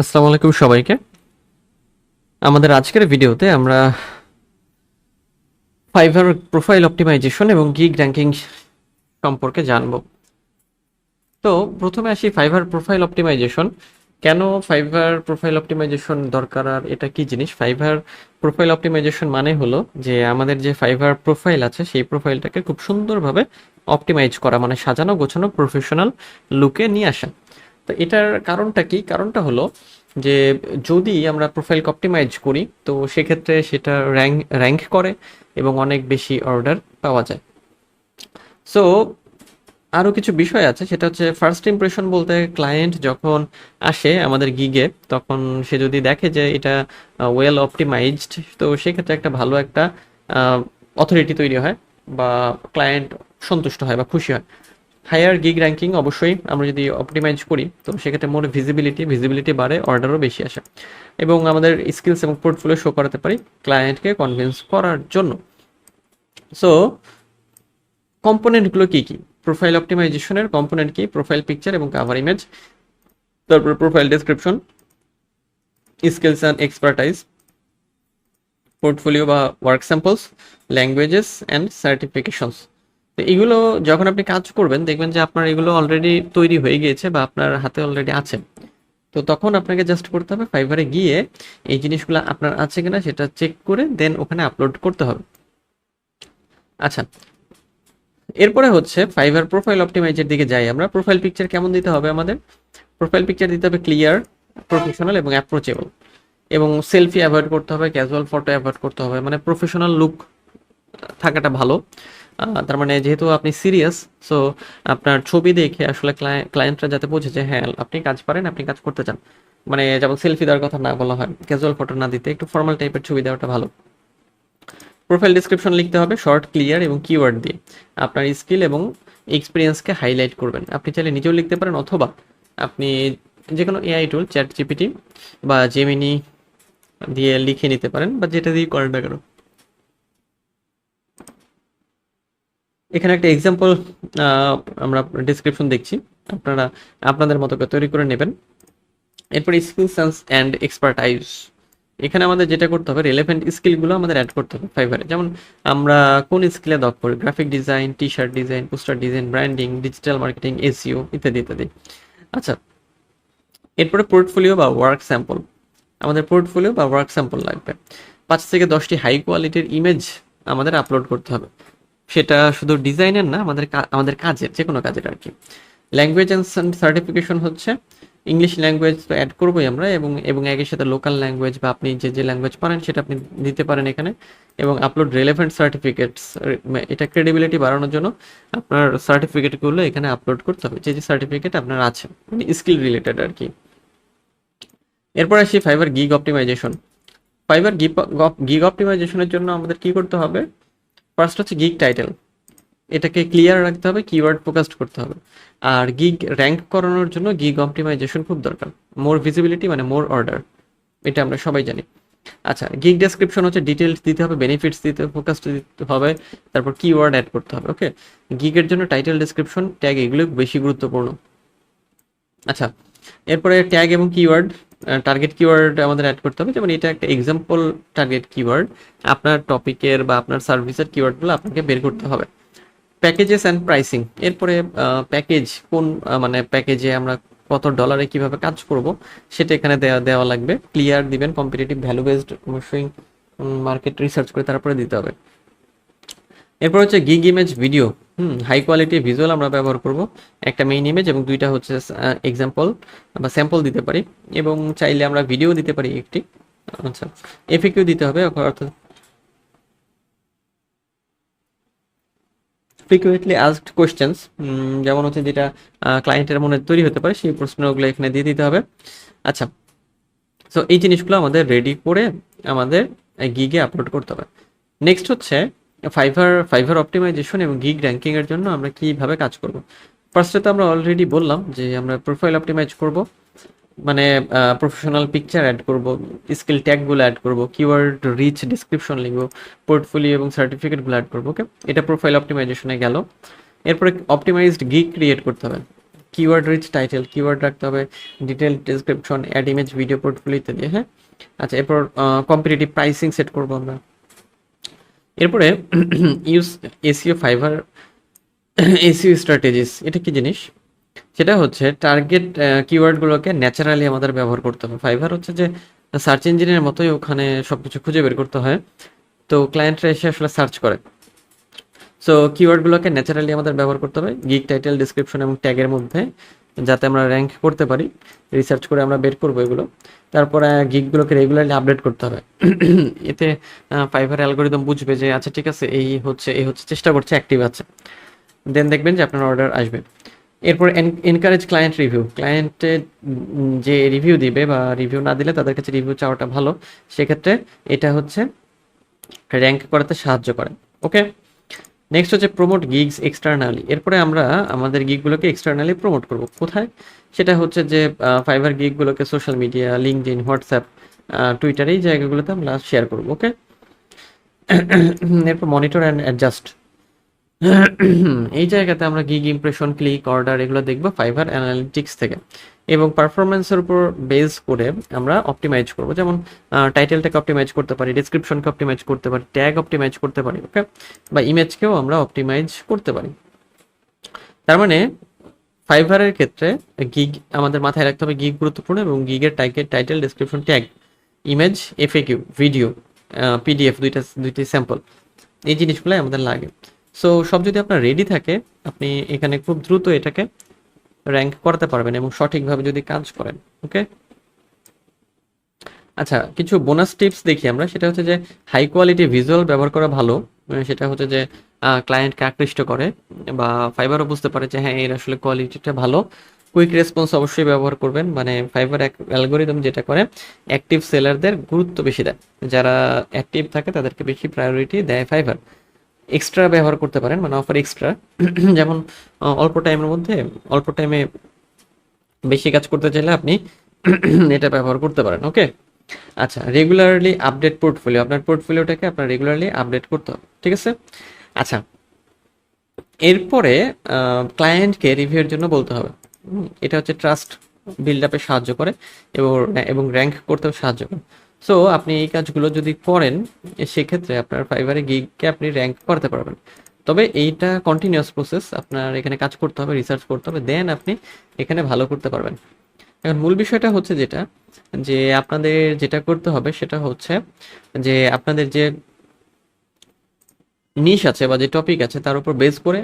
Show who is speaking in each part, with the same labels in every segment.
Speaker 1: আসসালামু আলাইকুম সবাইকে। আমাদের আজকের ভিডিওতে আমরা ফাইভার প্রোফাইল অপটিমাইজেশন এবং গিগ র্যাঙ্কিং সম্পর্কে জানব। তো প্রথমে আসি ফাইভার প্রোফাইল অপটিমাইজেশন। কেন ফাইভার প্রোফাইল অপটিমাইজেশন দরকার আর এটা কি জিনিস? ফাইভার প্রোফাইল অপটিমাইজেশন মানে হলো যে আমাদের যে ফাইভার প্রোফাইল আছে সেই প্রোফাইলটাকে খুব সুন্দরভাবে অপটিমাইজ করা, মানে সাজানো গোছানো প্রফেশনাল লুকে নিয়ে আসা। তো এটার কারণটা কি? কারণটা হলো যে যদি আমরা প্রোফাইলকে অপটিমাইজ করি তো সেক্ষেত্রে সেটা র্যাঙ্ক করে এবং অনেক বেশি অর্ডার পাওয়া যায়। সো আরও কিছু বিষয় আছে, সেটা হচ্ছে ফার্স্ট ইমপ্রেশন বলতে ক্লায়েন্ট যখন আসে আমাদের গিগে তখন সে যদি দেখে যে এটা ওয়েল অপটিমাইজড, তো সেক্ষেত্রে একটা ভালো একটা অথরিটি তৈরি হয় বা ক্লায়েন্ট সন্তুষ্ট হয় বা খুশি হয়। হায়ার গিগ র্যাঙ্কিং অবশ্যই আমরা যদি অপটিমাইজ করি তো সেক্ষেত্রে মোর ভিজিবিলিটি বাড়ে, অর্ডারও বেশি আসে এবং আমাদের স্কিলস এবং পোর্টফোলিও শো করাতে পারি ক্লায়েন্টকে কনভিন্স করার জন্য। সো কম্পোনেন্টগুলো কি কি? প্রোফাইল অপটিমাইজেশনের কম্পোনেন্ট কি? প্রোফাইল পিকচার এবং কাভার ইমেজ, তারপর profile description, skills and expertise, portfolio বা work samples, languages and certifications. তো এগুলো যখন আপনি কাজ করবেন দেখবেন যে আপনার এগুলো অলরেডি তৈরি হয়ে গিয়েছে বা আপনার হাতে অলরেডি আছে। তো তখন আপনাকে জাস্ট করতে হবে ফাইবারে গিয়ে এই জিনিসগুলো আপনার আছে কিনা সেটা চেক করে দেন ওখানে আপলোড করতে হবে। আচ্ছা, এরপরে হচ্ছে ফাইবার প্রোফাইল অপটিমাইজের দিকে যাই আমরা। প্রোফাইল পিকচার কেমন দিতে হবে? আমাদের প্রোফাইল পিকচার দিতে হবে ক্লিয়ার, প্রফেশনাল এবং অ্যাপ্রোচেবল, এবং সেলফি অ্যাভয়েড করতে হবে, ক্যাজুয়াল ফটো অ্যাভয়েড করতে হবে, মানে প্রফেশনাল লুক থাকাটা ভালো। তার মানে যেহেতু আপনি সিরিয়াস, সো আপনার ছবি দেখে আসলে ক্লায়েন্টরা যাতে বোঝে যে হ্যাঁ আপনি কাজ পারেন, আপনি কাজ করতে চান। মানে যেমন সেলফি দেওয়ার কথা না বলা হয়, ক্যাজুয়াল ফটো না দিতে একটু ফর্মাল টাইপের ছবি দেওয়াটা ভালো। প্রোফাইল ডিসক্রিপশন লিখতে হবে শর্ট, ক্লিয়ার এবং কিওয়ার্ড দিয়ে আপনার স্কিল এবং এক্সপিরিয়েন্সকে হাইলাইট করবেন। আপনি চাইলে নিজেও লিখতে পারেন অথবা আপনি যে কোনো এআই টুল চ্যাট জিপিটি বা জেমিনি দিয়ে লিখে নিতে পারেন বা যেটা দিয়ে করেন না কেন। এখানে একটা এক্সাম্পল আমরা ডিসক্রিপশন দেখছি, আপনারা আপনাদের মতো করে তৈরি করে নেবেন। এরপর স্কিলস অ্যান্ড এক্সপার্টাইজ, এখানে আমাদের যেটা করতে হবে রিলেভেন্ট স্কিলগুলো আমাদের অ্যাড করতে হবে ফাইবারে। যেমন আমরা কোন স্কিলে দক্ষ, graphic design, T shirt design, poster design, branding, digital marketing, SEO ইত্যাদি ইত্যাদি। আচ্ছা, এরপরে পোর্টফোলিও বা ওয়ার্ক স্যাম্পল, আমাদের পোর্টফোলিও বা ওয়ার্ক স্যাম্পল লাগবে। 5 থেকে 10টি হাই কোয়ালিটির ইমেজ আমাদের আপলোড করতে হবে, সেটা শুধু ডিজাইনের না, আমাদের কাজের, যে কোনো কাজের আর কি। ল্যাঙ্গুয়েজ অ্যান্ড সার্টিফিকেশন হচ্ছে ইংলিশ ল্যাঙ্গুয়েজ তো অ্যাড করবোই আমরা, এবং এবং একই সাথে লোকাল ল্যাঙ্গুয়েজ বা আপনি যে যে ল্যাঙ্গুয়েজ পারেন সেটা আপনি দিতে পারেন এখানে। এবং আপলোড রেলেভেন্ট সার্টিফিকেটস, এটা ক্রেডিবিলিটি বাড়ানোর জন্য আপনার সার্টিফিকেটগুলো এখানে আপলোড করতে হবে, যে যে সার্টিফিকেট আপনার আছে, মানে স্কিল রিলেটেড আর কি। এরপর আসি Fiverr gig optimisation. Fiverr gig অপটিমাইজেশনের জন্য আমাদের কি করতে হবে? ফার্স্ট হচ্ছে গিগ টাইটেল, এটাকে ক্লিয়ার রাখতে হবে, কিওয়ার্ড ফোকাসড করতে হবে। আর গিগ র্যাঙ্ক করানোর জন্য গিগ অপটিমাইজেশন খুব দরকার। মোর ভিজিবিলিটি মানে মোর অর্ডার, এটা আমরা সবাই জানি। আচ্ছা, গিগ ডেসক্রিপশন হচ্ছে ডিটেলস দিতে হবে, বেনিফিটস দিতে ফোকাস দিতে হবে, তারপর কিওয়ার্ড অ্যাড করতে হবে। ওকে, গিগের জন্য টাইটেল, ডেসক্রিপশন, ট্যাগ এগুলো বেশি গুরুত্বপূর্ণ। আচ্ছা, এরপরে ট্যাগ এবং কিওয়ার্ড, টার্গেট কিওয়ার্ড আমাদের অ্যাড করতে হবে। যেমন এটা একটা এক্সাম্পল টার্গেট কিওয়ার্ড, আপনার টপিকের বা আপনার সার্ভিসের কিওয়ার্ডগুলো আপনাকে বের করতে হবে। প্যাকেজেস অ্যান্ড প্রাইসিং, এরপরে প্যাকেজ কোন, মানে প্যাকেজে আমরা কত ডলারে কিভাবে কাজ করব সেটা এখানে দেওয়া দেওয়া লাগবে। ক্লিয়ার দিবেন, কম্পিটিটিভ ভ্যালু বেসড অবশ্যই মার্কেট রিসার্চ করে তারপরে দিতে হবে। এরপর হচ্ছে gig image video, high quality visual আমরা ব্যবহার করব, একটা মেইন ইমেজ এবং দুইটা হচ্ছে এক্সাম্পল বা স্যাম্পল দিতে পারি, এবং চাইলে আমরা ভিডিও দিতে পারি একটি। আচ্ছা, এফএকিউ দিতে হবে, অর্থাৎ ফ্রিকুয়েন্টলি আস্কড কোয়েশ্চেন্স, যেমন হচ্ছে যেটা ক্লায়েন্টের মনে তৈরি হতে পারে সেই প্রশ্নগুলো এখানে দিয়ে দিতে হবে। আচ্ছা, সো এই জিনিসগুলো আমাদের রেডি করে আমাদের গিগে আপলোড করতে হবে। নেক্সট হচ্ছে ফাইভার অপটিমাইজেশন এবং গিগ র্যাঙ্কিং এর জন্য আমরা কিভাবে কাজ করব। ফার্স্টে তো আমরা অলরেডি বললাম যে আমরা প্রোফাইল অপটিমাইজ করব, মানে প্রফেশনাল পিকচার অ্যাড করব, স্কিল ট্যাগগুলো অ্যাড করব, কিওয়ার্ড রিচ ডিসক্রিপশন লিখব, পোর্টফোলিও এবং সার্টিফিকেটগুলো অ্যাড করবো। ওকে, এটা প্রোফাইল অপটিমাইজেশনে গেল। এরপরে অপটিমাইজড গিগ ক্রিয়েট করতে হবে। কিওয়ার্ড রিচ টাইটেল, কিওয়ার্ড রাখতে হবে, detail description, add image, video, portfolio ইত্যাদি। হ্যাঁ, আচ্ছা, এরপর কম্পিটিটিভ প্রাইসিং সেট করবো আমরা। এরপরে use SEO fibre SEO strategies. এটা কি জিনিস? সেটা হচ্ছে টার্গেট কিওয়ার্ডগুলোকে ন্যাচারালি আমাদের ব্যবহার করতে হবে। ফাইবার হচ্ছে যে সার্চ ইঞ্জিনের মতোই, ওখানে সবকিছু খুঁজে বের করতে হয়, তো ক্লায়েন্টরা এসে আসলে সার্চ করে। সো কিওয়ার্ডগুলোকে ন্যাচারালি আমাদের ব্যবহার করতে হবে গিগ টাইটেল, ডিসক্রিপশন এবং ট্যাগের মধ্যে, যাতে আমরা র্যাঙ্ক করতে পারি। রিসার্চ করে আমরা বের করবো এগুলো। তারপরে গিগগুলোকে রেগুলারলি আপডেট করতে হবে। এতে ফাইবার অ্যালগোরিদম বুঝবে যে আচ্ছা ঠিক আছে, এই হচ্ছে চেষ্টা করছে, অ্যাক্টিভ আছে, দেন দেখবেন যে আপনার অর্ডার আসবে। এরপর এনকারেজ ক্লায়েন্ট রিভিউ। ক্লায়েন্টে যে রিভিউ দিবে বা রিভিউ না দিলে তাদের কাছে রিভিউ চাওয়াটা ভালো। সেক্ষেত্রে এটা হচ্ছে র্যাঙ্ক করাতে সাহায্য করে। ওকে, নেক্সট হচ্ছে প্রমোট গিগস এক্সটার্নালি। এরপরে আমরা আমাদের গিগগুলোকে এক্সটার্নালি প্রমোট করব। কোথায়? সেটা হচ্ছে যে ফাইবার গিগগুলোকে social media, LinkedIn, WhatsApp, Twitter, এই জায়গাগুলোতে আমরা শেয়ার করব। ওকে, এরপর মনিটর অ্যান্ড অ্যাডজাস্ট। এই জায়গাতে আমরা গিগ ইমপ্রেশন, ক্লিক, অর্ডার এগুলো দেখবো ফাইবার অ্যানালিটিক্স থেকে, এবং পারফরমেন্সের উপর বেস করে আমরা অপটিমাইজ করব। যেমন টাইটেলটাকে অপটিমাইজ করতে পারি, ডিসক্রিপশনকে অপটিমাইজ করতে পারি, ট্যাগ অপটিমাইজ করতে পারি, ওকে, বা ইমেজকেও আমরা অপটিমাইজ করতে পারি। তার মানে ফাইবারের ক্ষেত্রে গিগ আমাদের মাথায় রাখতে হবে, গিগ গুরুত্বপূর্ণ, এবং গিগের title, description, tag, image, FAQ, video, PDF, দুইটি স্যাম্পল, এই জিনিসগুলোই আমাদের লাগে। সো সব যদি আপনার রেডি থাকে, আপনি এখানে খুব দ্রুত এটাকে র্যাঙ্ক করতে পারবেন এবং সঠিকভাবে যদি কাজ করেন। ওকে, আচ্ছা, কিছু বোনাস টিপস দেখি আমরা। সেটা হচ্ছে যে হাই কোয়ালিটি ভিজুয়াল ব্যবহার করা ভালো। সেটা হচ্ছে যে ক্লায়েন্টকে আকৃষ্ট করে, বা ফাইবারও বুঝতে পারে যে হ্যাঁ, এর আসলে কোয়ালিটিটা ভালো। কুইক রেসপন্স অবশ্যই ব্যবহার করবেন। মানে ফাইবার অ্যালগোরিদম যেটা করে, অ্যাক্টিভ সেলারদের গুরুত্ব বেশি দেয়, যারা অ্যাক্টিভ থাকে তাদেরকে বেশি প্রায়োরিটি দেয় ফাইবার। এক্সট্রা ব্যবহার করতে পারেন, মানে অফার এক্সট্রা। যেমন অল্প টাইমের মধ্যে, অল্প টাইমে বেশি কাজ করতে চাইলে আপনি এটা ব্যবহার করতে পারেন। ওকে, আচ্ছা, রেগুলারলি আপডেট পোর্টফোলিও। আপনার পোর্টফোলিওটাকে আপনার রেগুলারলি আপডেট করতে হবে, ঠিক আছে? আচ্ছা, এরপরে ক্লায়েন্টকে রিভিউর জন্য বলতে হবে। এটা হচ্ছে ট্রাস্ট বিল্ড আপে সাহায্য করে, এবং র্যাঙ্ক করতেও সাহায্য করে। সো আপনি এই কাজগুলো যদি করেন, সেক্ষেত্রে আপনার ফাইবারে গিগকে আপনি র্যাঙ্ক করতে পারবেন। তবে এইটা কন্টিনিউয়াস প্রসেস, আপনার এখানে কাজ করতে হবে, রিসার্চ করতে হবে, দেন আপনি এখানে ভালো করতে পারবেন। এখন মূল বিষয়টা হচ্ছে যেটা, যে আপনাদের যেটা করতে হবে সেটা হচ্ছে যে আপনাদের যে নিশ আছে বা যে টপিক আছে তার উপর বেস করে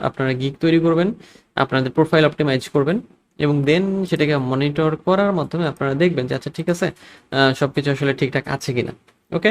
Speaker 1: আপনারা গিগ তৈরি করবেন, আপনাদের প্রোফাইল অপটিমাইজ করবেন, এবং দেন সেটাকে মনিটর করার মাধ্যমে আপনারা দেখবেন যে আচ্ছা ঠিক আছে, সবকিছু আসলে ঠিকঠাক আছে কিনা। ওকে।